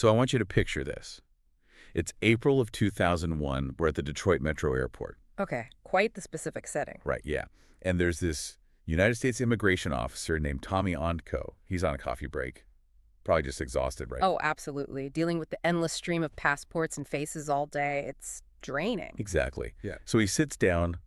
So I want you to picture this. It's April of 2001. We're at the Detroit Metro Airport. Okay, quite the specific setting. Right, yeah. And there's this United States immigration officer named Tommy Ontko. He's on a coffee break. Probably just exhausted, right? Oh, absolutely. Dealing with the endless stream of passports and faces all day, it's draining. Exactly. Yeah. So he sits down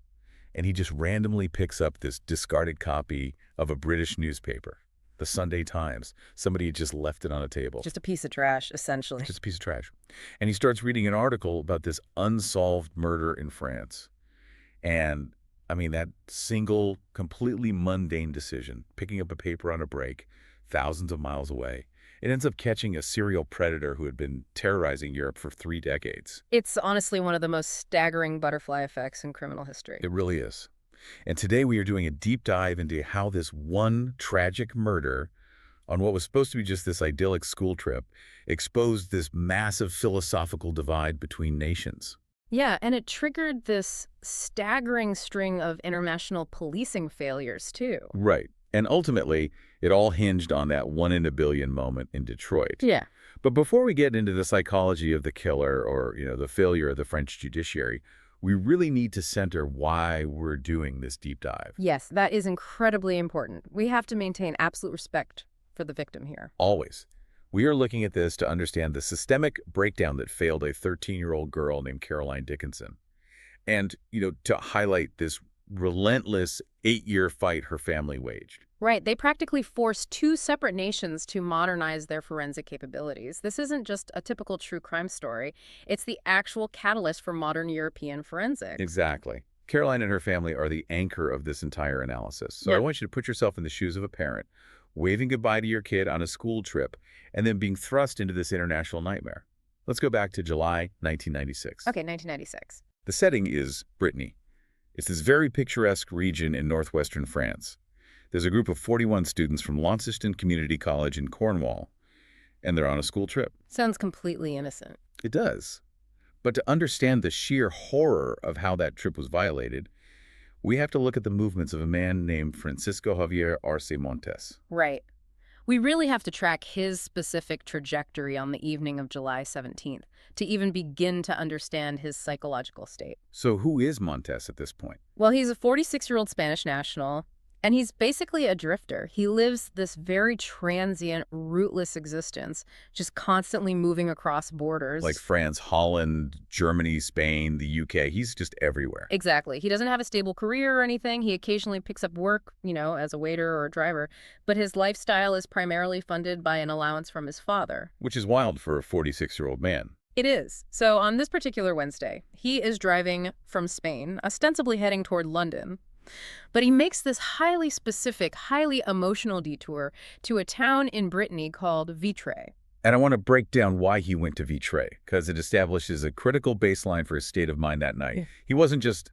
and he just randomly picks up this discarded copy of a British newspaper, the Sunday Times. Somebody had just left it on a table. Just a piece of trash, essentially. Just a piece of trash. And he starts reading an article about this unsolved murder in France. And, I mean, that single, completely mundane decision, picking up a paper on a break, thousands of miles away, it ends up catching a serial predator who had been terrorizing Europe for 3 decades. It's honestly one of the most staggering butterfly effects in criminal history. It really is. And today we are doing a deep dive into how this one tragic murder on what was supposed to be just this idyllic school trip exposed this massive philosophical divide between nations. Yeah, and it triggered this staggering string of international policing failures, too. Right. And ultimately, it all hinged on that 1 in a billion moment in Detroit. Yeah. But before we get into the psychology of the killer or, the failure of the French judiciary, we really need to center why we're doing this deep dive. Yes, that is incredibly important. We have to maintain absolute respect for the victim here. Always. We are looking at this to understand the systemic breakdown that failed a 13-year-old girl named Caroline Dickinson. And, to highlight this relentless 8-year fight her family waged. Right. They practically forced 2 separate nations to modernize their forensic capabilities. This isn't just a typical true crime story. It's the actual catalyst for modern European forensics. Exactly. Caroline and her family are the anchor of this entire analysis. So I want you to put yourself in the shoes of a parent, waving goodbye to your kid on a school trip, and then being thrust into this international nightmare. Let's go back to July 1996. Okay, 1996. The setting is Brittany. It's this very picturesque region in northwestern France. There's a group of 41 students from Launceston Community College in Cornwall, and they're on a school trip. Sounds completely innocent. It does. But to understand the sheer horror of how that trip was violated, we have to look at the movements of a man named Francisco Arce Montes. Right. We really have to track his specific trajectory on the evening of July 17th to even begin to understand his psychological state. So who is Montes at this point? Well, he's a 46-year-old Spanish national, and he's basically a drifter. He lives this very transient, rootless existence, just constantly moving across borders. Like France, Holland, Germany, Spain, the UK. He's just everywhere. Exactly. He doesn't have a stable career or anything. He occasionally picks up work, as a waiter or a driver. But his lifestyle is primarily funded by an allowance from his father. Which is wild for a 46-year-old man. It is. So on this particular Wednesday, he is driving from Spain, ostensibly heading toward London. But he makes this highly specific, highly emotional detour to a town in Brittany called Vitré. And I want to break down why he went to Vitré, because it establishes a critical baseline for his state of mind that night. He wasn't just,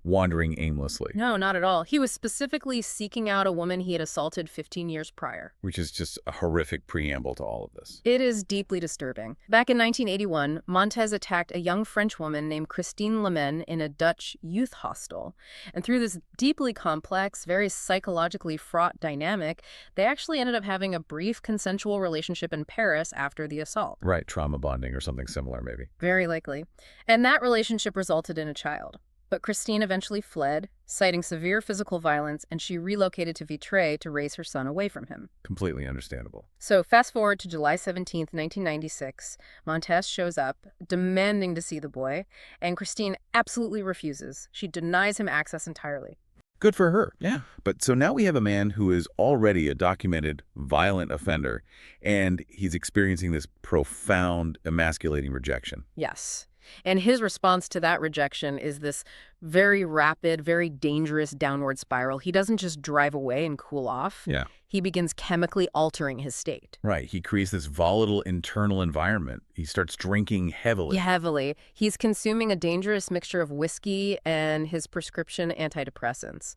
wandering aimlessly. No, not at all. He was specifically seeking out a woman he had assaulted 15 years prior. Which is just a horrific preamble to all of this. It is deeply disturbing. Back in 1981, Montes attacked a young French woman named Christine Lemaine in a Dutch youth hostel. And through this deeply complex, very psychologically fraught dynamic, they actually ended up having a brief consensual relationship in Paris after the assault. Right, trauma bonding or something similar, maybe. Very likely. And that relationship resulted in a child. But Christine eventually fled, citing severe physical violence, and she relocated to Vitré to raise her son away from him. Completely understandable. So fast forward to July 17th, 1996, Montes shows up, demanding to see the boy, and Christine absolutely refuses. She denies him access entirely. Good for her. Yeah. But so now we have a man who is already a documented violent offender, and he's experiencing this profound, emasculating rejection. Yes. And his response to that rejection is this very rapid, very dangerous downward spiral. He doesn't just drive away and cool off. Yeah. He begins chemically altering his state. Right. He creates this volatile internal environment. He starts drinking heavily. Heavily. He's consuming a dangerous mixture of whiskey and his prescription antidepressants.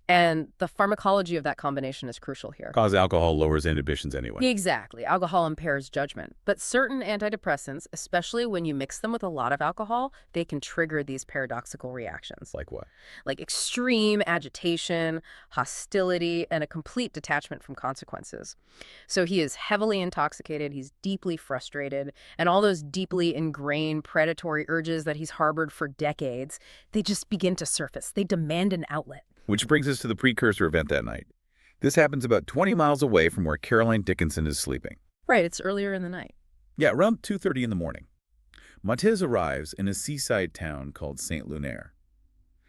And the pharmacology of that combination is crucial here. Because alcohol lowers inhibitions anyway. Exactly. Alcohol impairs judgment. But certain antidepressants, especially when you mix them with a lot of alcohol, they can trigger these paradoxical reactions. signs, Like what? like extreme agitation, hostility, and a complete detachment from consequences. So he is heavily intoxicated, he's deeply frustrated, and all those deeply ingrained predatory urges that he's harbored for decades, they just begin to surface. They demand an outlet. Which brings us to the precursor event that night. This happens about 20 miles away from where Caroline Dickinson is sleeping. Right, it's earlier in the night. Yeah, around 2:30 in the morning. Montes arrives in a seaside town called Saint-Lunaire.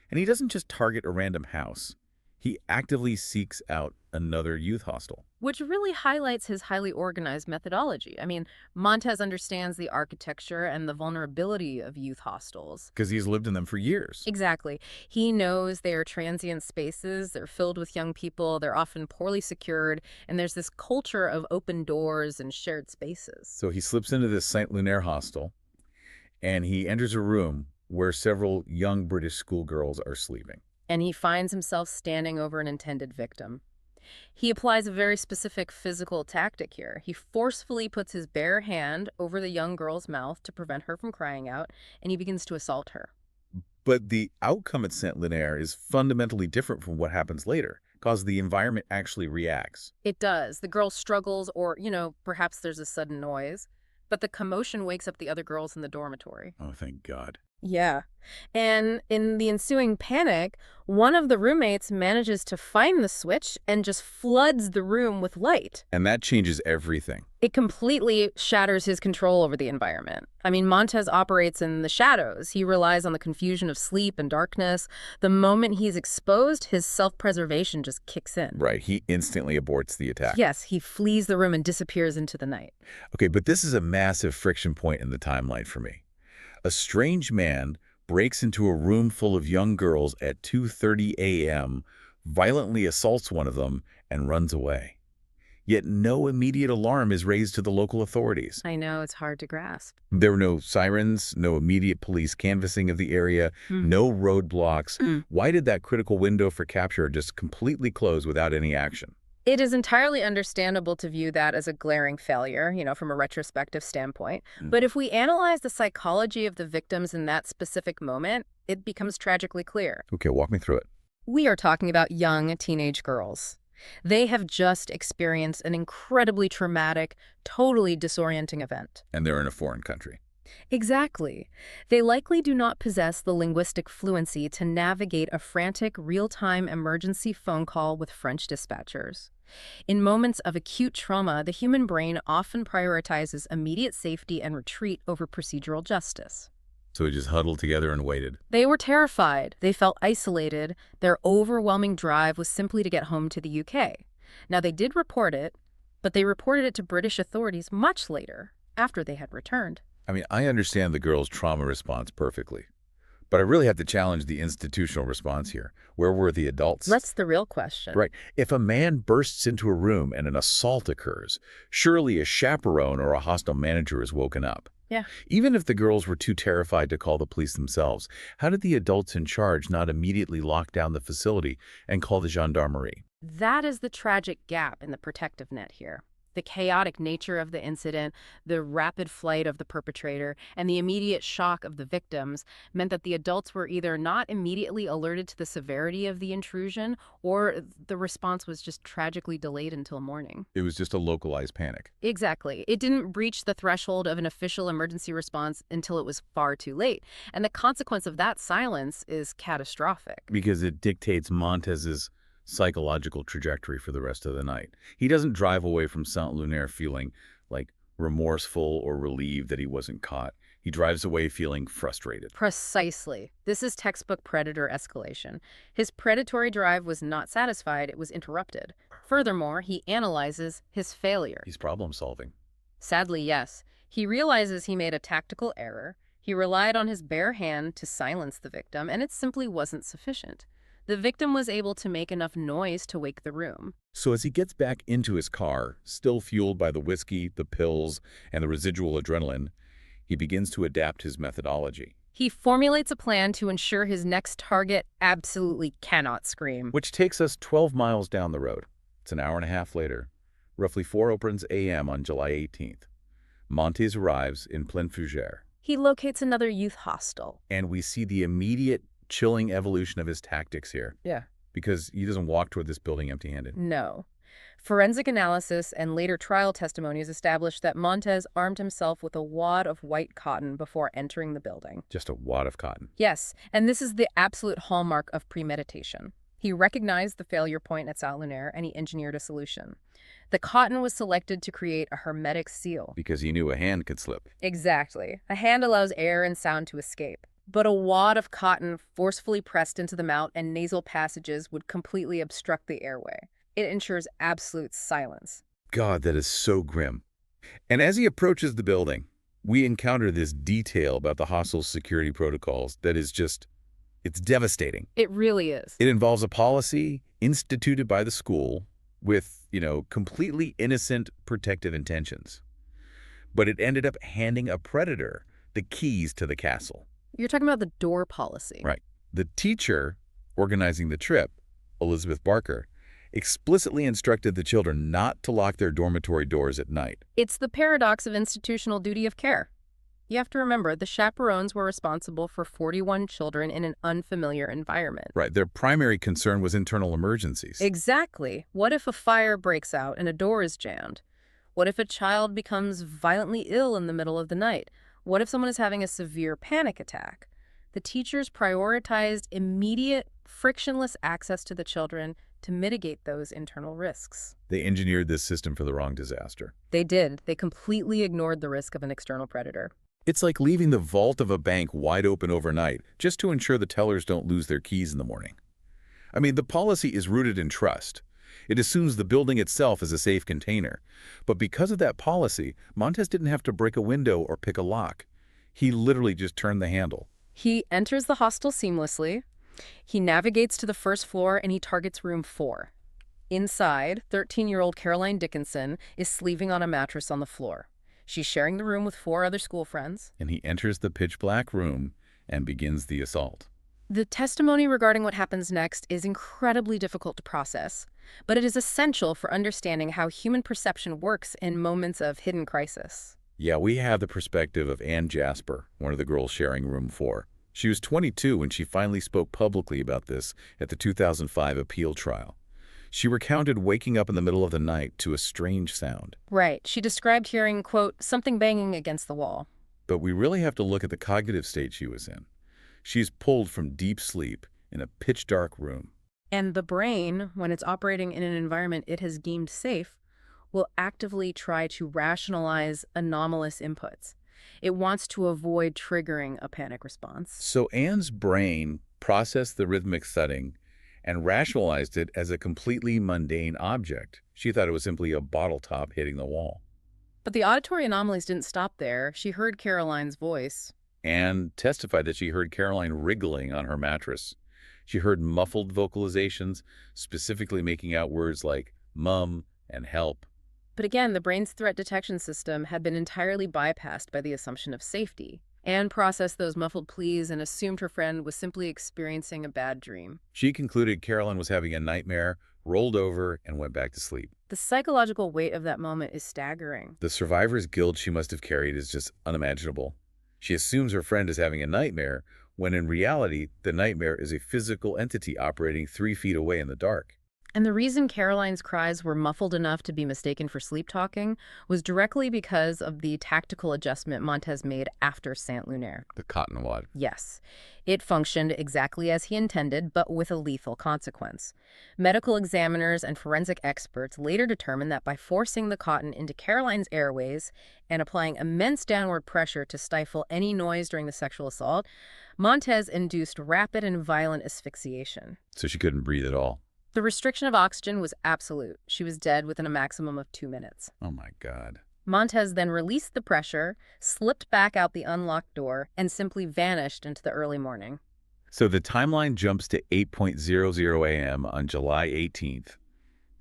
And he doesn't just target a random house. He actively seeks out another youth hostel. Which really highlights his highly organized methodology. I mean, Montes understands the architecture and the vulnerability of youth hostels. Because he's lived in them for years. Exactly. He knows they are transient spaces, they're filled with young people, they're often poorly secured, and there's this culture of open doors and shared spaces. So he slips into this Saint-Lunaire hostel, and he enters a room where several young British schoolgirls are sleeping. And he finds himself standing over an intended victim. He applies a very specific physical tactic here. He forcefully puts his bare hand over the young girl's mouth to prevent her from crying out, and he begins to assault her. But the outcome at Saint-Lunaire is fundamentally different from what happens later, because the environment actually reacts. It does. The girl struggles or, perhaps there's a sudden noise, but the commotion wakes up the other girls in the dormitory. Oh, thank God. Yeah. And in the ensuing panic, one of the roommates manages to find the switch and just floods the room with light. And that changes everything. It completely shatters his control over the environment. I mean, Montes operates in the shadows. He relies on the confusion of sleep and darkness. The moment he's exposed, his self-preservation just kicks in. Right. He instantly aborts the attack. Yes, he flees the room and disappears into the night. Okay, but this is a massive friction point in the timeline for me. A strange man breaks into a room full of young girls at 2:30 a.m., violently assaults one of them, and runs away. Yet no immediate alarm is raised to the local authorities. I know, it's hard to grasp. There were no sirens, no immediate police canvassing of the area, no roadblocks. Why did that critical window for capture just completely close without any action? It is entirely understandable to view that as a glaring failure, from a retrospective standpoint. But if we analyze the psychology of the victims in that specific moment, it becomes tragically clear. Okay, walk me through it. We are talking about young teenage girls. They have just experienced an incredibly traumatic, totally disorienting event. And they're in a foreign country. Exactly. They likely do not possess the linguistic fluency to navigate a frantic, real-time emergency phone call with French dispatchers. In moments of acute trauma, the human brain often prioritizes immediate safety and retreat over procedural justice. So we just huddled together and waited. They were terrified. They felt isolated. Their overwhelming drive was simply to get home to the UK. Now, they did report it, but they reported it to British authorities much later, after they had returned. I mean, I understand the girl's trauma response perfectly, but I really have to challenge the institutional response here. Where were the adults? That's the real question. Right. If a man bursts into a room and an assault occurs, surely a chaperone or a hostel manager is woken up. Yeah. Even if the girls were too terrified to call the police themselves, how did the adults in charge not immediately lock down the facility and call the gendarmerie? That is the tragic gap in the protective net here. The chaotic nature of the incident, the rapid flight of the perpetrator, and the immediate shock of the victims meant that the adults were either not immediately alerted to the severity of the intrusion, or the response was just tragically delayed until morning. It was just a localized panic. Exactly. It didn't reach the threshold of an official emergency response until it was far too late. And the consequence of that silence is catastrophic. Because it dictates Montes's psychological trajectory for the rest of the night. He doesn't drive away from Saint-Lunaire feeling like remorseful or relieved that he wasn't caught. He drives away feeling frustrated. Precisely. This is textbook predator escalation. His predatory drive was not satisfied, it was interrupted. Furthermore, he analyzes his failure. He's problem solving. Sadly, yes. He realizes he made a tactical error. He relied on his bare hand to silence the victim, and it simply wasn't sufficient. The victim was able to make enough noise to wake the room. So as he gets back into his car, still fueled by the whiskey, the pills, and the residual adrenaline, he begins to adapt his methodology. He formulates a plan to ensure his next target absolutely cannot scream. Which takes us 12 miles down the road. It's an hour and a half later, roughly 4:00 a.m. on July 18th. Montes arrives in Pleine-Fougeres. He locates another youth hostel. And we see the immediate chilling evolution of his tactics here, Yeah. because he doesn't walk toward this building empty-handed. No. Forensic analysis and later trial testimonies established that Montes armed himself with a wad of white cotton before entering the building. Just a wad of cotton. Yes, and this is the absolute hallmark of premeditation. He recognized the failure point at Saint-Lunaire and he engineered a solution. The cotton was selected to create a hermetic seal. Because he knew a hand could slip. Exactly. A hand allows air and sound to escape. But a wad of cotton forcefully pressed into the mouth and nasal passages would completely obstruct the airway. It ensures absolute silence. God, that is so grim. And as he approaches the building, we encounter this detail about the hostel's security protocols that is just, it's devastating. It really is. It involves a policy instituted by the school with, completely innocent protective intentions. But it ended up handing a predator the keys to the castle. You're talking about the door policy. Right. The teacher organizing the trip, Elizabeth Barker, explicitly instructed the children not to lock their dormitory doors at night. It's the paradox of institutional duty of care. You have to remember, the chaperones were responsible for 41 children in an unfamiliar environment. Right. Their primary concern was internal emergencies. Exactly. What if a fire breaks out and a door is jammed? What if a child becomes violently ill in the middle of the night? What if someone is having a severe panic attack? The teachers prioritized immediate, frictionless access to the children to mitigate those internal risks. They engineered this system for the wrong disaster. They did. They completely ignored the risk of an external predator. It's like leaving the vault of a bank wide open overnight just to ensure the tellers don't lose their keys in the morning. I mean, the policy is rooted in trust. It assumes the building itself is a safe container. But because of that policy, Montes didn't have to break a window or pick a lock. He literally just turned the handle. He enters the hostel seamlessly. He navigates to the first floor and he targets room 4. Inside, 13-year-old Caroline Dickinson is sleeping on a mattress on the floor. She's sharing the room with 4 other school friends. And he enters the pitch-black room and begins the assault. The testimony regarding what happens next is incredibly difficult to process, but it is essential for understanding how human perception works in moments of hidden crisis. Yeah, we have the perspective of Ann Jasper, one of the girls sharing room 4. She was 22 when she finally spoke publicly about this at the 2005 appeal trial. She recounted waking up in the middle of the night to a strange sound. Right. She described hearing, quote, something banging against the wall. But we really have to look at the cognitive state she was in. She's pulled from deep sleep in a pitch-dark room. And the brain, when it's operating in an environment it has deemed safe, will actively try to rationalize anomalous inputs. It wants to avoid triggering a panic response. So Anne's brain processed the rhythmic thudding and rationalized it as a completely mundane object. She thought it was simply a bottle top hitting the wall. But the auditory anomalies didn't stop there. She heard Caroline's voice. Anne testified that she heard Caroline wriggling on her mattress. She heard muffled vocalizations, specifically making out words like mum and help. But again, the brain's threat detection system had been entirely bypassed by the assumption of safety. Anne processed those muffled pleas and assumed her friend was simply experiencing a bad dream. She concluded Caroline was having a nightmare, rolled over, and went back to sleep. The psychological weight of that moment is staggering. The survivor's guilt she must have carried is just unimaginable. She assumes her friend is having a nightmare, when in reality, the nightmare is a physical entity operating 3 feet away in the dark. And the reason Caroline's cries were muffled enough to be mistaken for sleep talking was directly because of the tactical adjustment Montes made after Saint-Lunaire. The cotton wad. Yes. It functioned exactly as he intended, but with a lethal consequence. Medical examiners and forensic experts later determined that by forcing the cotton into Caroline's airways and applying immense downward pressure to stifle any noise during the sexual assault, Montes induced rapid and violent asphyxiation. So she couldn't breathe at all. The restriction of oxygen was absolute. She was dead within a maximum of 2 minutes. Oh my God. Montes then released the pressure, slipped back out the unlocked door, and simply vanished into the early morning. So the timeline jumps to 8:00 a.m. on July 18th.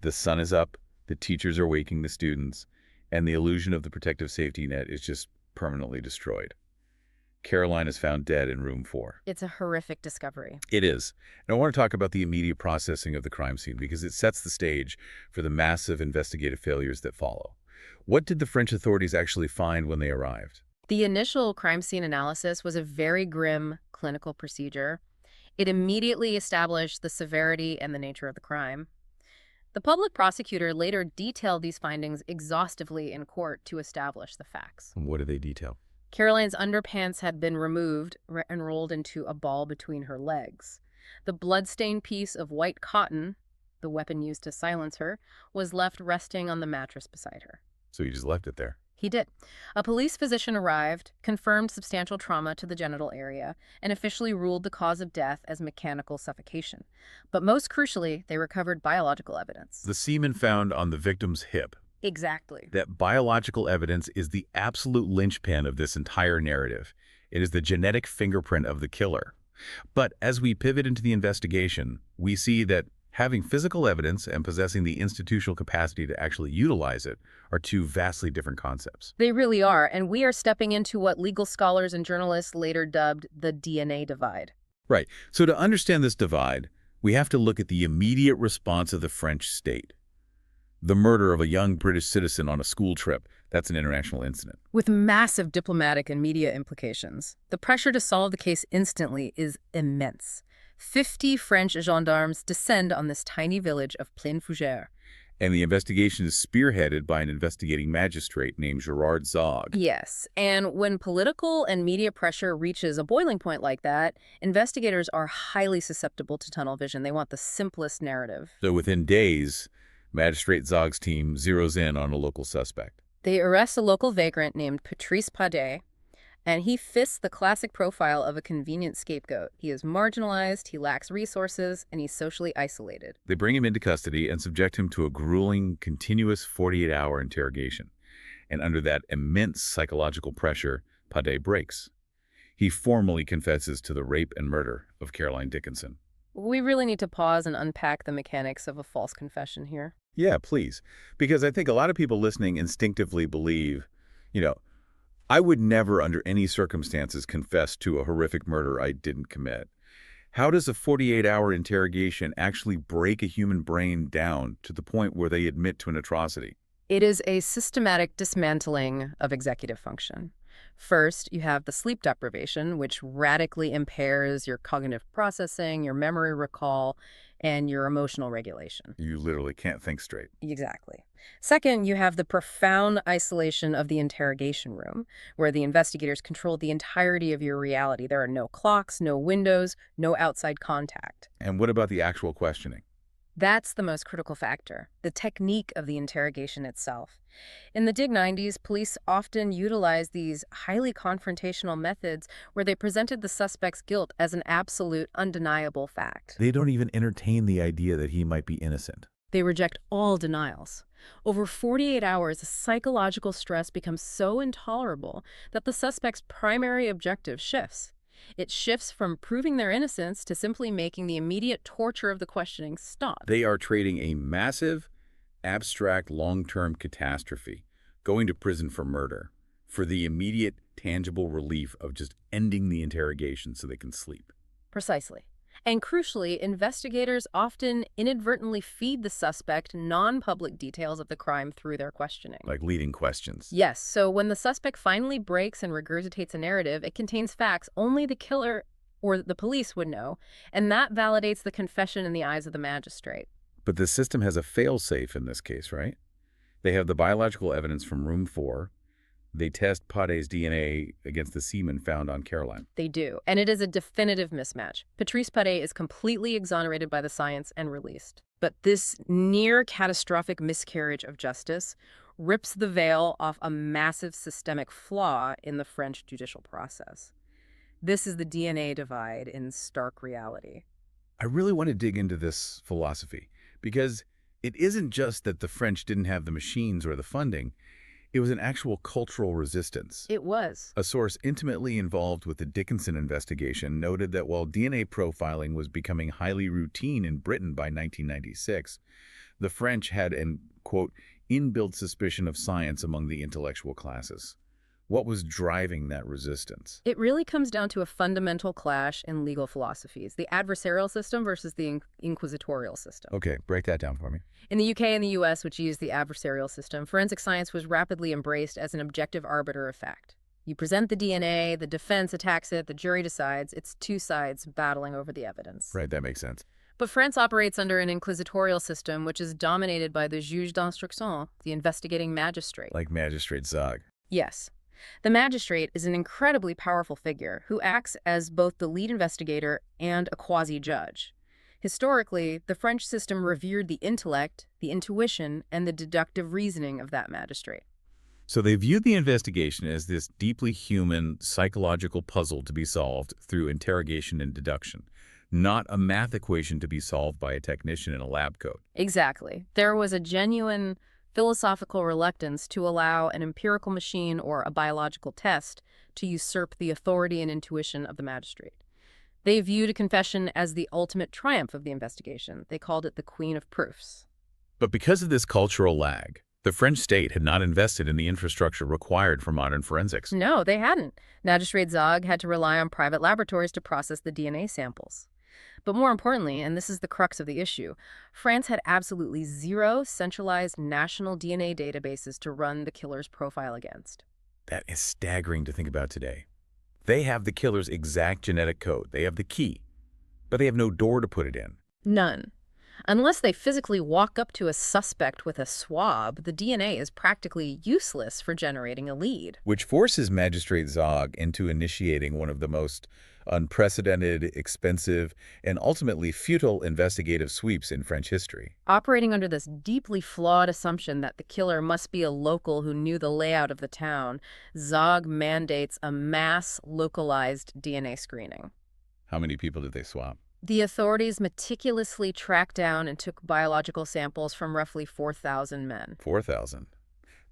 The sun is up, the teachers are waking the students, and the illusion of the protective safety net is just permanently destroyed. Caroline is found dead in room 4. It's a horrific discovery. It is. And I want to talk about the immediate processing of the crime scene because it sets the stage for the massive investigative failures that follow. What did the French authorities actually find when they arrived? The initial crime scene analysis was a very grim clinical procedure. It immediately established the severity and the nature of the crime. The public prosecutor later detailed these findings exhaustively in court to establish the facts. And what do they detail? Caroline's underpants had been removed and rolled into a ball between her legs. The blood-stained piece of white cotton, the weapon used to silence her, was left resting on the mattress beside her. So he just left it there. He did. A police physician arrived, confirmed substantial trauma to the genital area, and officially ruled the cause of death as mechanical suffocation. But most crucially, they recovered biological evidence. The semen found on the victim's hip. Exactly. That biological evidence is the absolute linchpin of this entire narrative. It is the genetic fingerprint of the killer. But as we pivot into the investigation, we see that having physical evidence and possessing the institutional capacity to actually utilize it are two vastly different concepts. They really are, and we are stepping into what legal scholars and journalists later dubbed the DNA divide. Right. So to understand this divide, we have to look at the immediate response of the French state. The murder of a young British citizen on a school trip, that's an international incident. With massive diplomatic and media implications, the pressure to solve the case instantly is immense. 50 French gendarmes descend on this tiny village of Pleine-Fougeres. And the investigation is spearheaded by an investigating magistrate named Gerard Zog. Yes, and when political and media pressure reaches a boiling point like that, investigators are highly susceptible to tunnel vision. They want the simplest narrative. So within days, Magistrate Zog's team zeroes in on a local suspect. They arrest a local vagrant named Patrice Padet, and he fits the classic profile of a convenient scapegoat. He is marginalized, he lacks resources, and he's socially isolated. They bring him into custody and subject him to a grueling, continuous 48-hour interrogation. And under that immense psychological pressure, Padet breaks. He formally confesses to the rape and murder of Caroline Dickinson. We really need to pause and unpack the mechanics of a false confession here. Yeah, please. Because I think a lot of people listening instinctively believe, I would never under any circumstances confess to a horrific murder I didn't commit. How does a 48-hour interrogation actually break a human brain down to the point where they admit to an atrocity? It is a systematic dismantling of executive function. First, you have the sleep deprivation, which radically impairs your cognitive processing, your memory recall, and your emotional regulation. You literally can't think straight. Exactly. Second, you have the profound isolation of the interrogation room, where the investigators control the entirety of your reality. There are no clocks, no windows, no outside contact. And what about the actual questioning? That's the most critical factor, the technique of the interrogation itself. In the dig-90s, police often utilized these highly confrontational methods where they presented the suspect's guilt as an absolute, undeniable fact. They don't even entertain the idea that he might be innocent. They reject all denials. Over 48 hours, the psychological stress becomes so intolerable that the suspect's primary objective shifts. It shifts from proving their innocence to simply making the immediate torture of the questioning stop. They are trading a massive, abstract, long-term catastrophe, going to prison for murder, for the immediate, tangible relief of just ending the interrogation so they can sleep. Precisely. And crucially, investigators often inadvertently feed the suspect non-public details of the crime through their questioning. Like leading questions. Yes, so when the suspect finally breaks and regurgitates a narrative, it contains facts only the killer or the police would know, and that validates the confession in the eyes of the magistrate. But the system has a fail-safe in this case, right? They have the biological evidence from room 4. They test Padet's DNA against the semen found on Caroline. They do, and it is a definitive mismatch. Patrice Padet is completely exonerated by the science and released. But this near-catastrophic miscarriage of justice rips the veil off a massive systemic flaw in the French judicial process. This is the DNA divide in stark reality. I really want to dig into this philosophy because it isn't just that the French didn't have the machines or the funding. It was an actual cultural resistance. It was. A source intimately involved with the Dickinson investigation noted that while DNA profiling was becoming highly routine in Britain by 1996, the French had an, quote, inbuilt suspicion of science among the intellectual classes. What was driving that resistance? It really comes down to a fundamental clash in legal philosophies, the adversarial system versus the inquisitorial system. Okay, break that down for me. In the UK and the US, which used the adversarial system, forensic science was rapidly embraced as an objective arbiter of fact. You present the DNA, the defense attacks it, the jury decides. It's two sides battling over the evidence. Right, that makes sense. But France operates under an inquisitorial system which is dominated by the juge d'instruction, the investigating magistrate. Like Magistrate Zog. Yes. The magistrate is an incredibly powerful figure who acts as both the lead investigator and a quasi-judge. Historically, the French system revered the intellect, the intuition, and the deductive reasoning of that magistrate. So they viewed the investigation as this deeply human, psychological puzzle to be solved through interrogation and deduction, not a math equation to be solved by a technician in a lab coat. Exactly. There was a genuine philosophical reluctance to allow an empirical machine or a biological test to usurp the authority and intuition of the magistrate. They viewed a confession as the ultimate triumph of the investigation. They called it the queen of proofs. But because of this cultural lag, the French state had not invested in the infrastructure required for modern forensics. No, they hadn't. Magistrate Zog had to rely on private laboratories to process the DNA samples. But more importantly, and this is the crux of the issue, France had absolutely zero centralized national DNA databases to run the killer's profile against. That is staggering to think about today. They have the killer's exact genetic code. They have the key, but they have no door to put it in. None. Unless they physically walk up to a suspect with a swab, the DNA is practically useless for generating a lead. Which forces Magistrate Zog into initiating one of the most unprecedented, expensive, and ultimately futile investigative sweeps in French history. Operating under this deeply flawed assumption that the killer must be a local who knew the layout of the town, Zog mandates a mass localized DNA screening. How many people did they swap? The authorities meticulously tracked down and took biological samples from roughly 4,000 men. 4,000.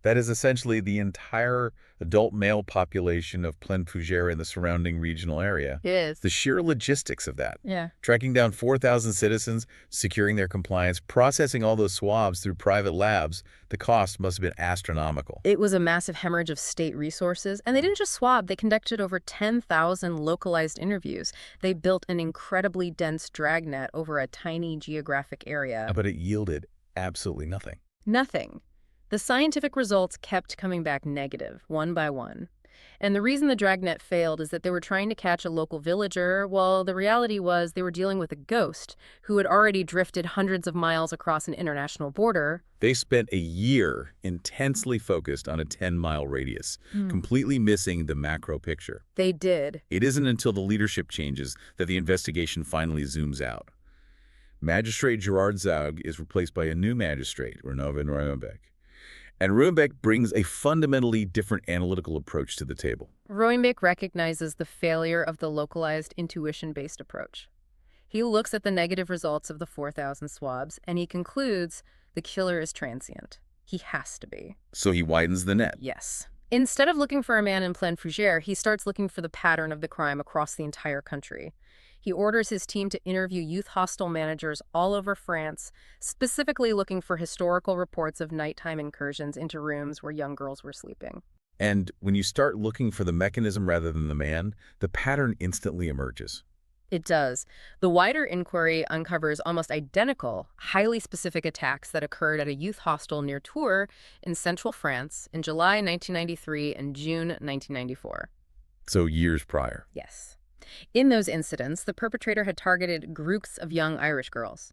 That is essentially the entire adult male population of Pleine-Fougeres in the surrounding regional area. It is. The sheer logistics of that. Yeah. Tracking down 4,000 citizens, securing their compliance, processing all those swabs through private labs, the cost must have been astronomical. It was a massive hemorrhage of state resources, and they didn't just swab, they conducted over 10,000 localized interviews. They built an incredibly dense dragnet over a tiny geographic area. But it yielded absolutely nothing. Nothing. The scientific results kept coming back negative, one by one. And the reason the dragnet failed is that they were trying to catch a local villager, while the reality was they were dealing with a ghost who had already drifted hundreds of miles across an international border. They spent a year intensely focused on a 10-mile radius, completely missing the macro picture. They did. It isn't until the leadership changes that the investigation finally zooms out. Magistrate Gerard Zog is replaced by a new magistrate, Renaud Van Ruymbeck. And Ruymbeck brings a fundamentally different analytical approach to the table. Ruymbeck recognizes the failure of the localized intuition-based approach. He looks at the negative results of the 4,000 swabs, and he concludes the killer is transient. He has to be. So he widens the net. Yes. Instead of looking for a man in Pleine-Fougeres, he starts looking for the pattern of the crime across the entire country. He orders his team to interview youth hostel managers all over France, specifically looking for historical reports of nighttime incursions into rooms where young girls were sleeping. And when you start looking for the mechanism rather than the man, the pattern instantly emerges. It does. The wider inquiry uncovers almost identical, highly specific attacks that occurred at a youth hostel near Tours in central France in July 1993 and June 1994. So years prior. Yes. In those incidents, the perpetrator had targeted groups of young Irish girls.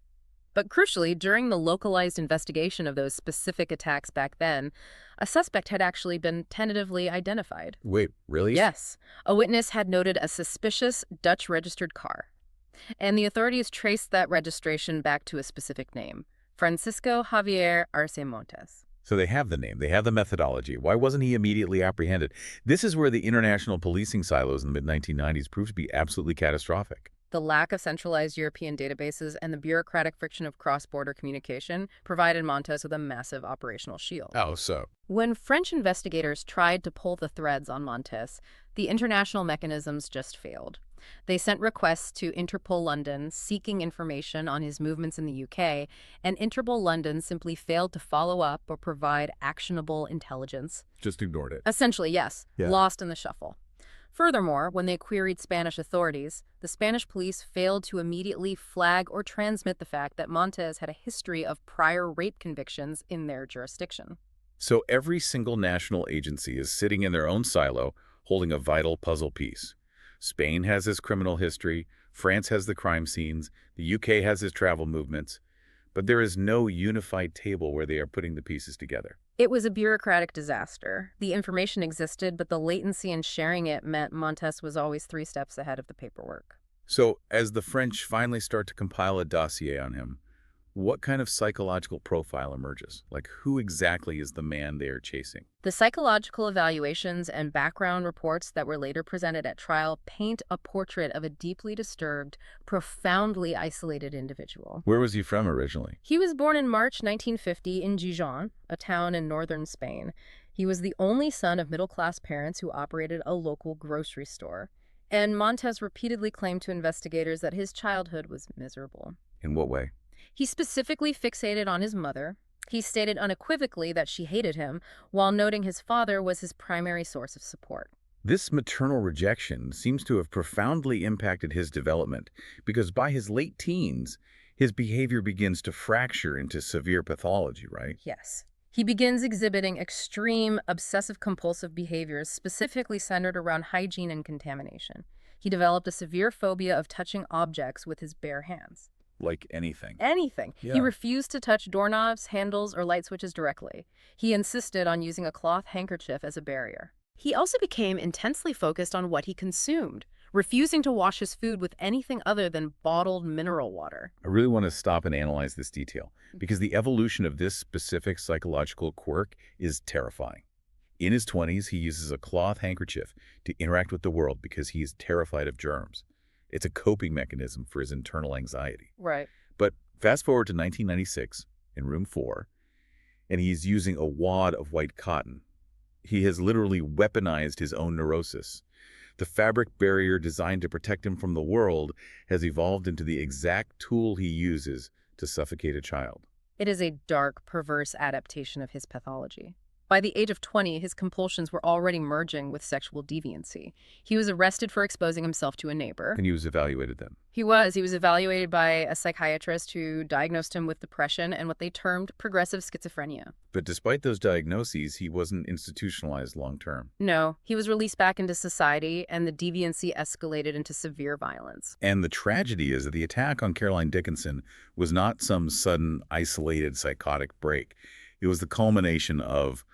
But crucially, during the localized investigation of those specific attacks back then, a suspect had actually been tentatively identified. Wait, really? Yes. A witness had noted a suspicious Dutch-registered car. And the authorities traced that registration back to a specific name, Francisco Arce Montes. So they have the name, they have the methodology. Why wasn't he immediately apprehended? This is where the international policing silos in the mid-1990s proved to be absolutely catastrophic. The lack of centralized European databases and the bureaucratic friction of cross-border communication provided Montes with a massive operational shield. Oh, so? When French investigators tried to pull the threads on Montes, the international mechanisms just failed. They sent requests to Interpol London seeking information on his movements in the UK, and Interpol London simply failed to follow up or provide actionable intelligence. Just ignored it. Essentially, yes, Yeah. Lost in the shuffle. Furthermore, when they queried Spanish authorities, the Spanish police failed to immediately flag or transmit the fact that Montes had a history of prior rape convictions in their jurisdiction. So every single national agency is sitting in their own silo, holding a vital puzzle piece. Spain has his criminal history, France has the crime scenes, the UK has his travel movements, but there is no unified table where they are putting the pieces together. It was a bureaucratic disaster. The information existed, but the latency in sharing it meant Montes was always 3 steps ahead of the paperwork. So, as the French finally start to compile a dossier on him, what kind of psychological profile emerges? Like, who exactly is the man they are chasing? The psychological evaluations and background reports that were later presented at trial paint a portrait of a deeply disturbed, profoundly isolated individual. Where was he from originally? He was born in March 1950 in Gijón, a town in northern Spain. He was the only son of middle-class parents who operated a local grocery store. And Montes repeatedly claimed to investigators that his childhood was miserable. In what way? He specifically fixated on his mother. He stated unequivocally that she hated him, while noting his father was his primary source of support. This maternal rejection seems to have profoundly impacted his development, because by his late teens, his behavior begins to fracture into severe pathology, right? Yes. He begins exhibiting extreme obsessive-compulsive behaviors specifically centered around hygiene and contamination. He developed a severe phobia of touching objects with his bare hands. Like anything. Anything. Yeah. He refused to touch doorknobs, handles, or light switches directly. He insisted on using a cloth handkerchief as a barrier. He also became intensely focused on what he consumed, refusing to wash his food with anything other than bottled mineral water. I really want to stop and analyze this detail, because the evolution of this specific psychological quirk is terrifying. In his 20s, he uses a cloth handkerchief to interact with the world because he is terrified of germs. It's a coping mechanism for his internal anxiety. Right. But fast forward to 1996, in room 4, and he's using a wad of white cotton. He has literally weaponized his own neurosis. The fabric barrier designed to protect him from the world has evolved into the exact tool he uses to suffocate a child. It is a dark, perverse adaptation of his pathology. By the age of 20, his compulsions were already merging with sexual deviancy. He was arrested for exposing himself to a neighbor. And he was evaluated then. He was evaluated by a psychiatrist who diagnosed him with depression and what they termed progressive schizophrenia. But despite those diagnoses, he wasn't institutionalized long-term. No, he was released back into society, and the deviancy escalated into severe violence. And the tragedy is that the attack on Caroline Dickinson was not some sudden, isolated, psychotic break. It was the culmination of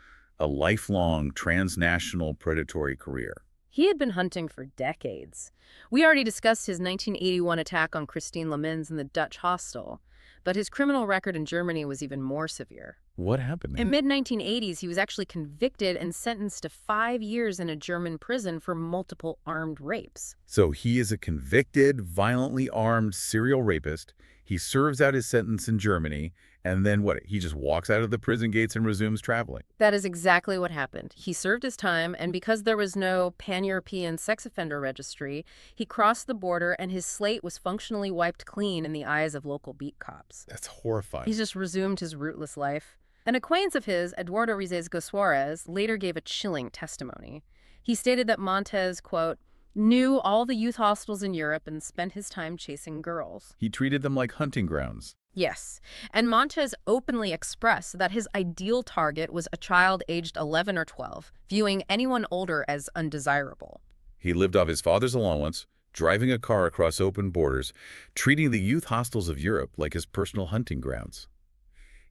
a lifelong transnational predatory career. He had been hunting for decades. We already discussed his 1981 attack on Christine Lemens in the Dutch hostel, but his criminal record in Germany was even more severe. What happened then? In mid-1980s, he was actually convicted and sentenced to 5 years in a German prison for multiple armed rapes. So he is a convicted, violently armed serial rapist. He serves out his sentence in Germany, and then what? He just walks out of the prison gates and resumes traveling. That is exactly what happened. He served his time, and because there was no pan-European sex offender registry, he crossed the border and his slate was functionally wiped clean in the eyes of local beat cops. That's horrifying. He's just resumed his rootless life. An acquaintance of his, Eduardo Rizesgo Suarez, later gave a chilling testimony. He stated that Montes, quote, knew all the youth hostels in Europe and spent his time chasing girls. He treated them like hunting grounds. Yes, and Montes openly expressed that his ideal target was a child aged 11 or 12, viewing anyone older as undesirable. He lived off his father's allowance, driving a car across open borders, treating the youth hostels of Europe like his personal hunting grounds.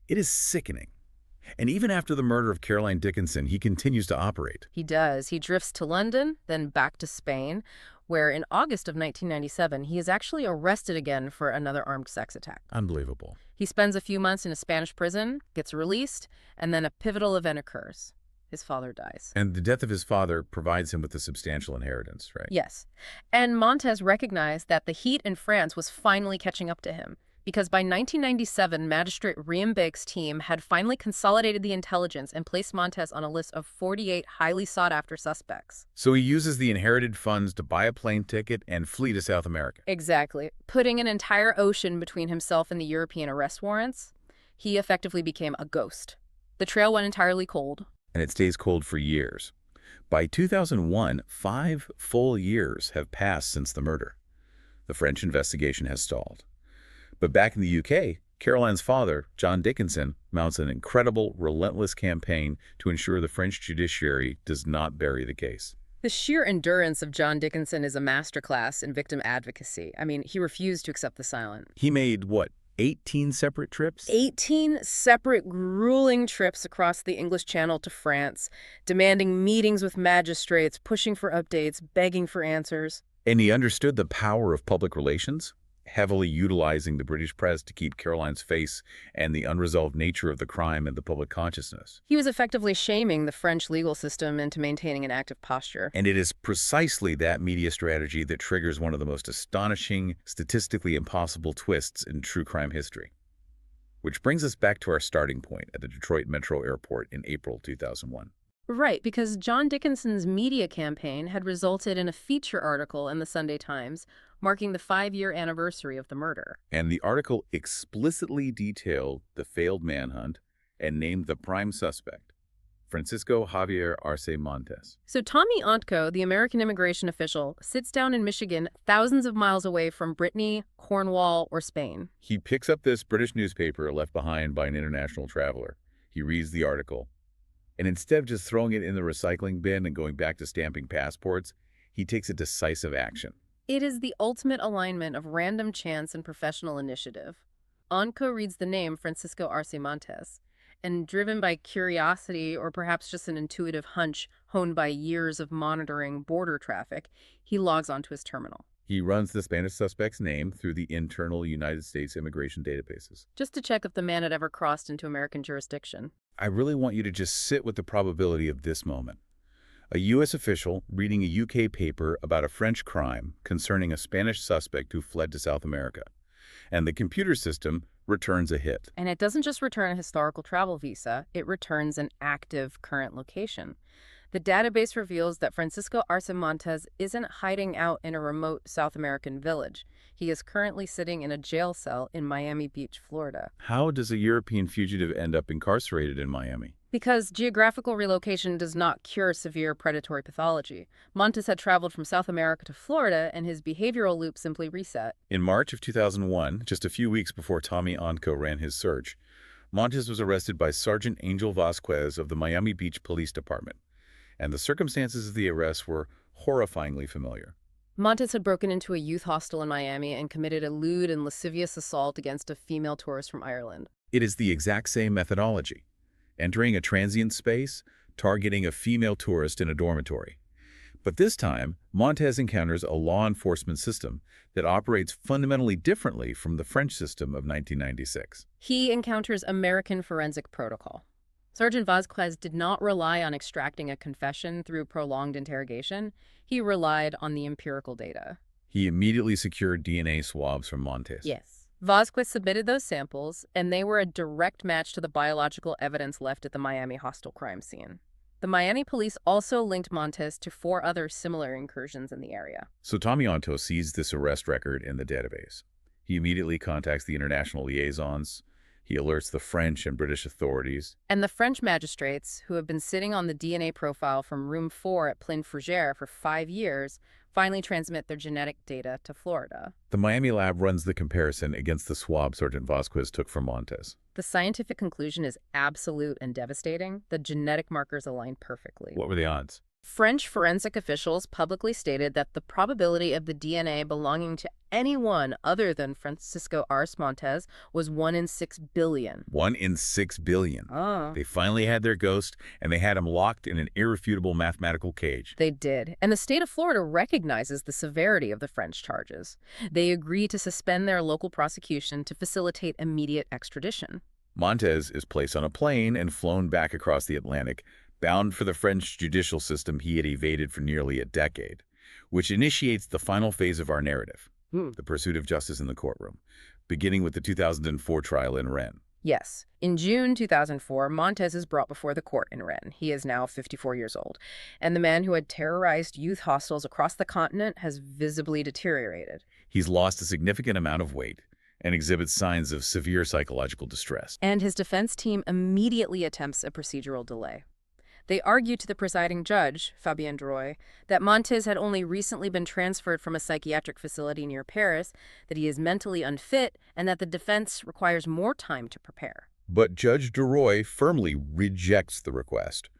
It is sickening. And even after the murder of Caroline Dickinson, he continues to operate. He does. He drifts to London, then back to Spain, where in August of 1997, he is actually arrested again for another armed sex attack. Unbelievable. He spends a few months in a Spanish prison, gets released, and then a pivotal event occurs. His father dies. And the death of his father provides him with a substantial inheritance, right? Yes. And Montes recognized that the heat in France was finally catching up to him, because by 1997, Magistrate Riembeek's team had finally consolidated the intelligence and placed Montes on a list of 48 highly sought-after suspects. So he uses the inherited funds to buy a plane ticket and flee to South America. Exactly. Putting an entire ocean between himself and the European arrest warrants, he effectively became a ghost. The trail went entirely cold. And it stays cold for years. By 2001, 5 full years have passed since the murder. The French investigation has stalled. But back in the UK, Caroline's father, John Dickinson, mounts an incredible, relentless campaign to ensure the French judiciary does not bury the case. The sheer endurance of John Dickinson is a masterclass in victim advocacy. I mean, he refused to accept the silent. He made, what, 18 separate trips? 18 separate grueling trips across the English Channel to France, demanding meetings with magistrates, pushing for updates, begging for answers. And he understood the power of public relations, heavily utilizing the British press to keep Caroline's face and the unresolved nature of the crime in the public consciousness. He was effectively shaming the French legal system into maintaining an active posture. And it is precisely that media strategy that triggers one of the most astonishing, statistically impossible twists in true crime history. Which brings us back to our starting point at the Detroit Metro Airport in April 2001. Right, because John Dickinson's media campaign had resulted in a feature article in the Sunday Times marking the 5-year anniversary of the murder. And the article explicitly detailed the failed manhunt and named the prime suspect, Francisco Arce Montes. So Tommy Ontko, the American immigration official, sits down in Michigan, thousands of miles away from Brittany, Cornwall, or Spain. He picks up this British newspaper left behind by an international traveler. He reads the article. And instead of just throwing it in the recycling bin and going back to stamping passports, he takes a decisive action. It is the ultimate alignment of random chance and professional initiative. Ontko reads the name Francisco Arce Montes, and driven by curiosity or perhaps just an intuitive hunch honed by years of monitoring border traffic, he logs onto his terminal. He runs the Spanish suspect's name through the internal United States immigration databases. Just to check if the man had ever crossed into American jurisdiction. I really want you to just sit with the probability of this moment. A U.S. official reading a U.K. paper about a French crime concerning a Spanish suspect who fled to South America. And the computer system returns a hit. And it doesn't just return a historical travel visa, it returns an active current location. The database reveals that Francisco Arce Montes isn't hiding out in a remote South American village. He is currently sitting in a jail cell in Miami Beach, Florida. How does a European fugitive end up incarcerated in Miami? Because geographical relocation does not cure severe predatory pathology. Montes had traveled from South America to Florida, and his behavioral loop simply reset. In March of 2001, just a few weeks before Tommy Ontko ran his search, Montes was arrested by Sergeant Angel Vasquez of the Miami Beach Police Department. And the circumstances of the arrest were horrifyingly familiar. Montes had broken into a youth hostel in Miami and committed a lewd and lascivious assault against a female tourist from Ireland. It is the exact same methodology. Entering a transient space, targeting a female tourist in a dormitory. But this time, Montes encounters a law enforcement system that operates fundamentally differently from the French system of 1996. He encounters American forensic protocol. Sergeant Vasquez did not rely on extracting a confession through prolonged interrogation. He relied on the empirical data. He immediately secured DNA swabs from Montes. Yes. Vasquez submitted those samples, and they were a direct match to the biological evidence left at the Miami hostel crime scene. The Miami police also linked Montes to 4 other similar incursions in the area. So Tommy Ontko sees this arrest record in the database. He immediately contacts the international liaisons. He alerts the French and British authorities. And the French magistrates, who have been sitting on the DNA profile from room 4 at Pleine-Fougeres for 5 years, finally transmit their genetic data to Florida. The Miami lab runs the comparison against the swab Sergeant Vasquez took from Montes. The scientific conclusion is absolute and devastating. The genetic markers align perfectly. What were the odds? French forensic officials publicly stated that the probability of the DNA belonging to anyone other than Francisco Arce Montes was 1 in 6 billion. 1 in 6 billion. Oh. They finally had their ghost, and they had him locked in an irrefutable mathematical cage. They did. And the state of Florida recognizes the severity of the French charges. They agree to suspend their local prosecution to facilitate immediate extradition. Montes is placed on a plane and flown back across the Atlantic, bound for the French judicial system he had evaded for nearly a decade, which initiates the final phase of our narrative, the pursuit of justice in the courtroom, beginning with the 2004 trial in Rennes. Yes. In June 2004, Montes is brought before the court in Rennes. He is now 54 years old, and the man who had terrorized youth hostels across the continent has visibly deteriorated. He's lost a significant amount of weight and exhibits signs of severe psychological distress. And his defense team immediately attempts a procedural delay. They argue to the presiding judge, Fabien Drouet, that Montes had only recently been transferred from a psychiatric facility near Paris, that he is mentally unfit, and that the defense requires more time to prepare. But Judge Drouet firmly rejects the request,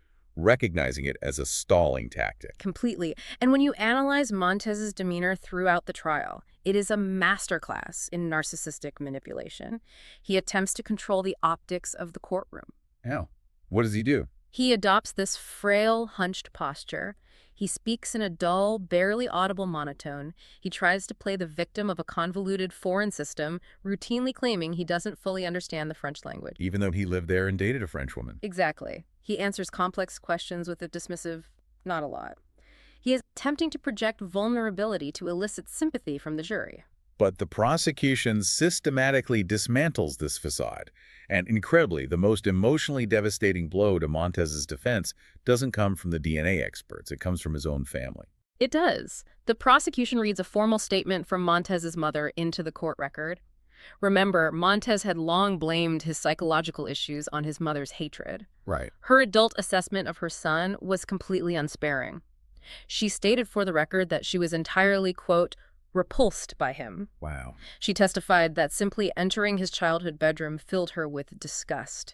recognizing it as a stalling tactic. Completely. And when you analyze Montes's demeanor throughout the trial, it is a masterclass in narcissistic manipulation. He attempts to control the optics of the courtroom. Yeah. What does he do? He adopts this frail, hunched posture. He speaks in a dull, barely audible monotone. He tries to play the victim of a convoluted foreign system, routinely claiming he doesn't fully understand the French language. Even though he lived there and dated a French woman. Exactly. He answers complex questions with a dismissive, not a lot. He is attempting to project vulnerability to elicit sympathy from the jury. But the prosecution systematically dismantles this facade. And incredibly, the most emotionally devastating blow to Montes's defense doesn't come from the DNA experts. It comes from his own family. It does. The prosecution reads a formal statement from Montes's mother into the court record. Remember, Montes had long blamed his psychological issues on his mother's hatred. Right. Her adult assessment of her son was completely unsparing. She stated for the record that she was entirely, quote, repulsed by him. Wow. She testified that simply entering his childhood bedroom filled her with disgust.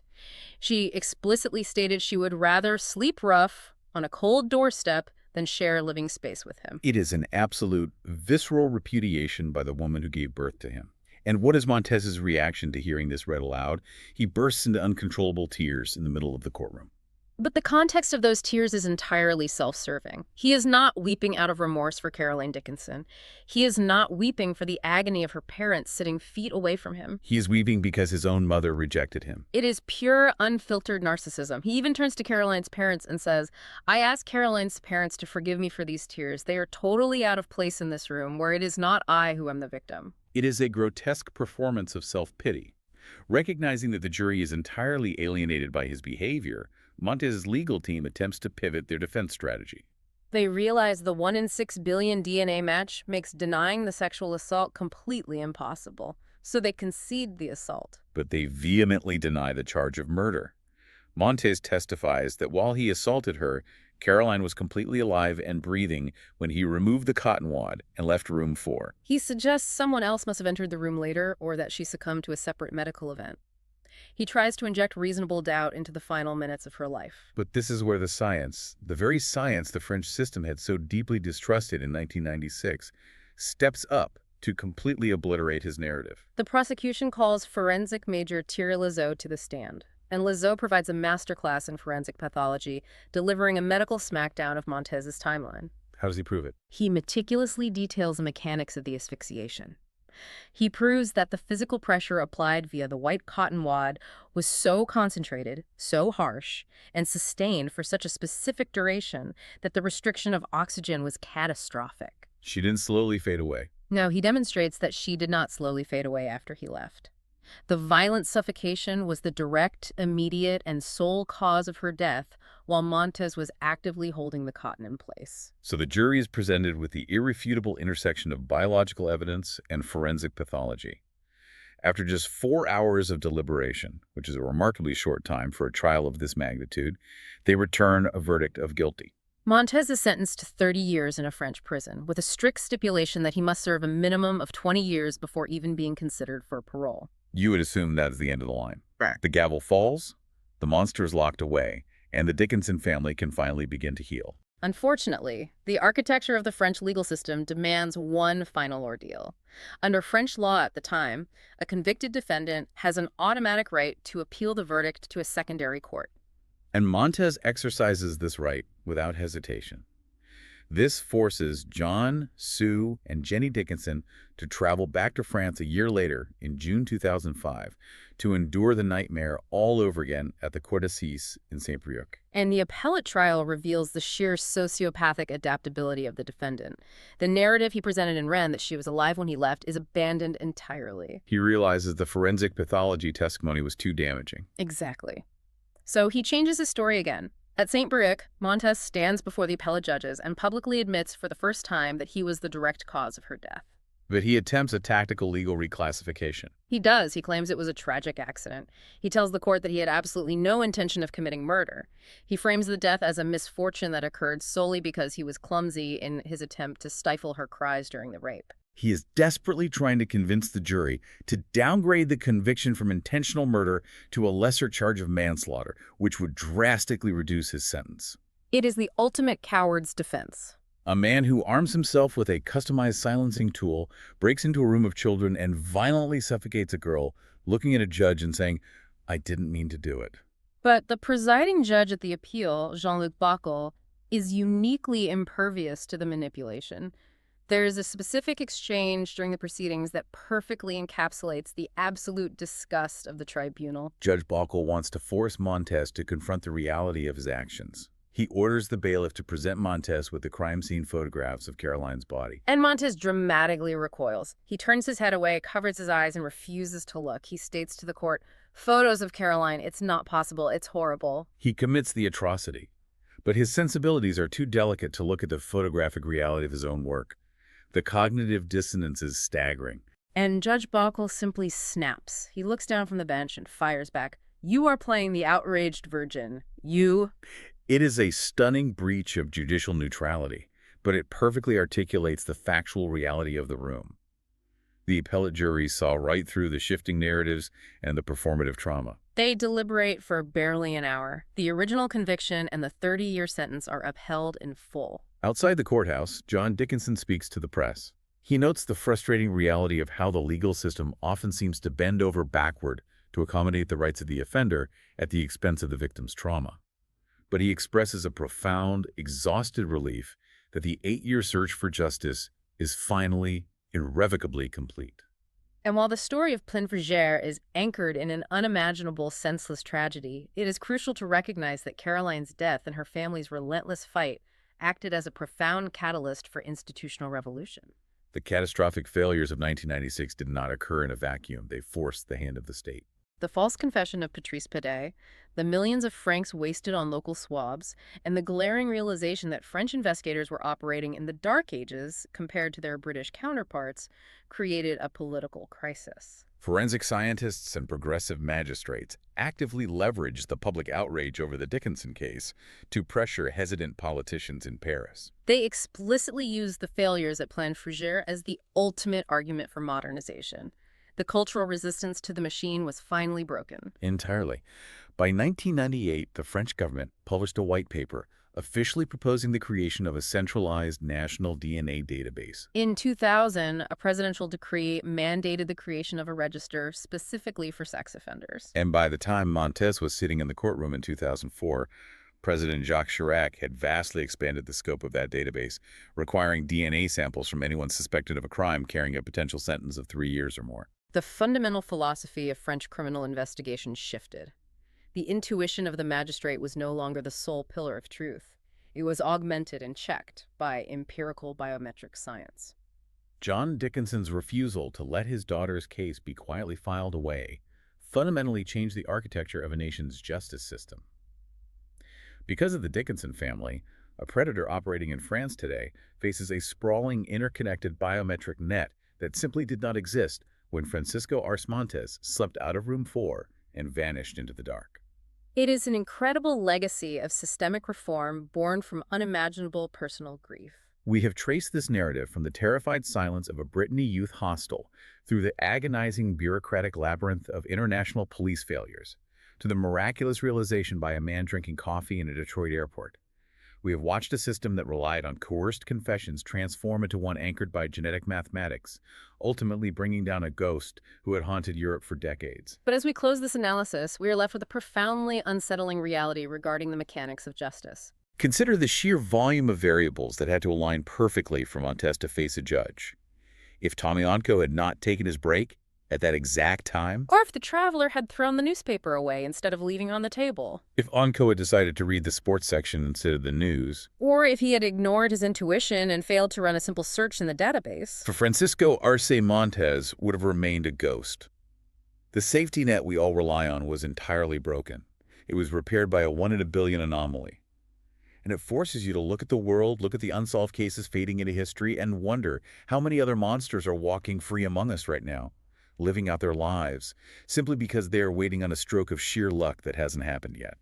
She explicitly stated she would rather sleep rough on a cold doorstep than share a living space with him. It is an absolute visceral repudiation by the woman who gave birth to him. And what is Montes's reaction to hearing this read aloud? He bursts into uncontrollable tears in the middle of the courtroom. But the context of those tears is entirely self-serving. He is not weeping out of remorse for Caroline Dickinson. He is not weeping for the agony of her parents sitting feet away from him. He is weeping because his own mother rejected him. It is pure, unfiltered narcissism. He even turns to Caroline's parents and says, I ask Caroline's parents to forgive me for these tears. They are totally out of place in this room where it is not I who am the victim. It is a grotesque performance of self-pity. Recognizing that the jury is entirely alienated by his behavior, Montes's legal team attempts to pivot their defense strategy. They realize the 1 in 6 billion DNA match makes denying the sexual assault completely impossible, so they concede the assault. But they vehemently deny the charge of murder. Montes testifies that while he assaulted her, Caroline was completely alive and breathing when he removed the cotton wad and left room 4. He suggests someone else must have entered the room later or that she succumbed to a separate medical event. He tries to inject reasonable doubt into the final minutes of her life. But this is where the science, the very science the French system had so deeply distrusted in 1996, steps up to completely obliterate his narrative. The prosecution calls forensic major Thierry Lazeau to the stand, and Lazeau provides a masterclass in forensic pathology, delivering a medical smackdown of Montes's timeline. How does he prove it? He meticulously details the mechanics of the asphyxiation. He proves that the physical pressure applied via the white cotton wad was so concentrated, so harsh, and sustained for such a specific duration that the restriction of oxygen was catastrophic. She didn't slowly fade away. No, he demonstrates that she did not slowly fade away after he left. The violent suffocation was the direct, immediate, and sole cause of her death, while Montes was actively holding the cotton in place. So the jury is presented with the irrefutable intersection of biological evidence and forensic pathology. After just 4 hours of deliberation, which is a remarkably short time for a trial of this magnitude, they return a verdict of guilty. Montes is sentenced to 30 years in a French prison, with a strict stipulation that he must serve a minimum of 20 years before even being considered for parole. You would assume that is the end of the line. Right. The gavel falls, the monster is locked away, and the Dickinson family can finally begin to heal. Unfortunately, the architecture of the French legal system demands one final ordeal. Under French law at the time, a convicted defendant has an automatic right to appeal the verdict to a secondary court. And Montes exercises this right without hesitation. This forces John, Sue, and Jenny Dickinson to travel back to France a year later, in June 2005, to endure the nightmare all over again at the Cour d'Assises in Saint-Brieuc. And the appellate trial reveals the sheer sociopathic adaptability of the defendant. The narrative he presented in Rennes that she was alive when he left is abandoned entirely. He realizes the forensic pathology testimony was too damaging. Exactly. So he changes his story again. At Saint-Brieuc, Montes stands before the appellate judges and publicly admits for the first time that he was the direct cause of her death. But he attempts a tactical legal reclassification. He does. He claims it was a tragic accident. He tells the court that he had absolutely no intention of committing murder. He frames the death as a misfortune that occurred solely because he was clumsy in his attempt to stifle her cries during the rape. He is desperately trying to convince the jury to downgrade the conviction from intentional murder to a lesser charge of manslaughter, which would drastically reduce his sentence. It is the ultimate coward's defense. A man who arms himself with a customized silencing tool, breaks into a room of children, and violently suffocates a girl, looking at a judge and saying, "I didn't mean to do it." But the presiding judge at the appeal, Jean-Luc Bacall, is uniquely impervious to the manipulation. There is a specific exchange during the proceedings that perfectly encapsulates the absolute disgust of the tribunal. Judge Bacall wants to force Montes to confront the reality of his actions. He orders the bailiff to present Montes with the crime scene photographs of Caroline's body. And Montes dramatically recoils. He turns his head away, covers his eyes, and refuses to look. He states to the court, "Photos of Caroline, it's not possible, it's horrible." He commits the atrocity, but his sensibilities are too delicate to look at the photographic reality of his own work. The cognitive dissonance is staggering. And Judge Bacall simply snaps. He looks down from the bench and fires back, "You are playing the outraged virgin. You..." It is a stunning breach of judicial neutrality, but it perfectly articulates the factual reality of the room. The appellate jury saw right through the shifting narratives and the performative trauma. They deliberate for barely an hour. The original conviction and the 30-year sentence are upheld in full. Outside the courthouse, John Dickinson speaks to the press. He notes the frustrating reality of how the legal system often seems to bend over backward to accommodate the rights of the offender at the expense of the victim's trauma. But he expresses a profound, exhausted relief that the 8-year search for justice is finally, irrevocably complete. And while the story of Pleine-Fougeres is anchored in an unimaginable, senseless tragedy, it is crucial to recognize that Caroline's death and her family's relentless fight acted as a profound catalyst for institutional revolution. The catastrophic failures of 1996 did not occur in a vacuum. They forced the hand of the state. The false confession of Patrice Pédet, the millions of francs wasted on local swabs, and the glaring realization that French investigators were operating in the Dark Ages compared to their British counterparts created a political crisis. Forensic scientists and progressive magistrates actively leveraged the public outrage over the Dickinson case to pressure hesitant politicians in Paris. They explicitly used the failures at Pleine-Fougeres as the ultimate argument for modernization. The cultural resistance to the machine was finally broken. Entirely. By 1998, the French government published a white paper officially proposing the creation of a centralized national DNA database. In 2000, a presidential decree mandated the creation of a register specifically for sex offenders. And by the time Montes was sitting in the courtroom in 2004, President Jacques Chirac had vastly expanded the scope of that database, requiring DNA samples from anyone suspected of a crime carrying a potential sentence of 3 years or more. The fundamental philosophy of French criminal investigation shifted. The intuition of the magistrate was no longer the sole pillar of truth. It was augmented and checked by empirical biometric science. John Dickinson's refusal to let his daughter's case be quietly filed away fundamentally changed the architecture of a nation's justice system. Because of the Dickinson family, a predator operating in France today faces a sprawling, interconnected biometric net that simply did not exist when Francisco Arce Montes slept out of room 4 and vanished into the dark. It is an incredible legacy of systemic reform born from unimaginable personal grief. We have traced this narrative from the terrified silence of a Brittany youth hostel through the agonizing bureaucratic labyrinth of international police failures to the miraculous realization by a man drinking coffee in a Detroit airport. We have watched a system that relied on coerced confessions transform into one anchored by genetic mathematics, ultimately bringing down a ghost who had haunted Europe for decades. But as we close this analysis, we are left with a profoundly unsettling reality regarding the mechanics of justice. Consider the sheer volume of variables that had to align perfectly for Montes to face a judge. If Tomianko had not taken his break at that exact time, Or if the traveler had thrown the newspaper away instead of leaving it on the table. if Onko had decided to read the sports section instead of the news, Or if he had ignored his intuition and failed to run a simple search in the database. for Francisco Arce Montes would have remained a ghost. The safety net we all rely on was entirely broken. It was repaired by a 1 in a billion anomaly. And it forces you to look at the world, look at the unsolved cases fading into history, and wonder how many other monsters are walking free among us right now, living out their lives, simply because they are waiting on a stroke of sheer luck that hasn't happened yet.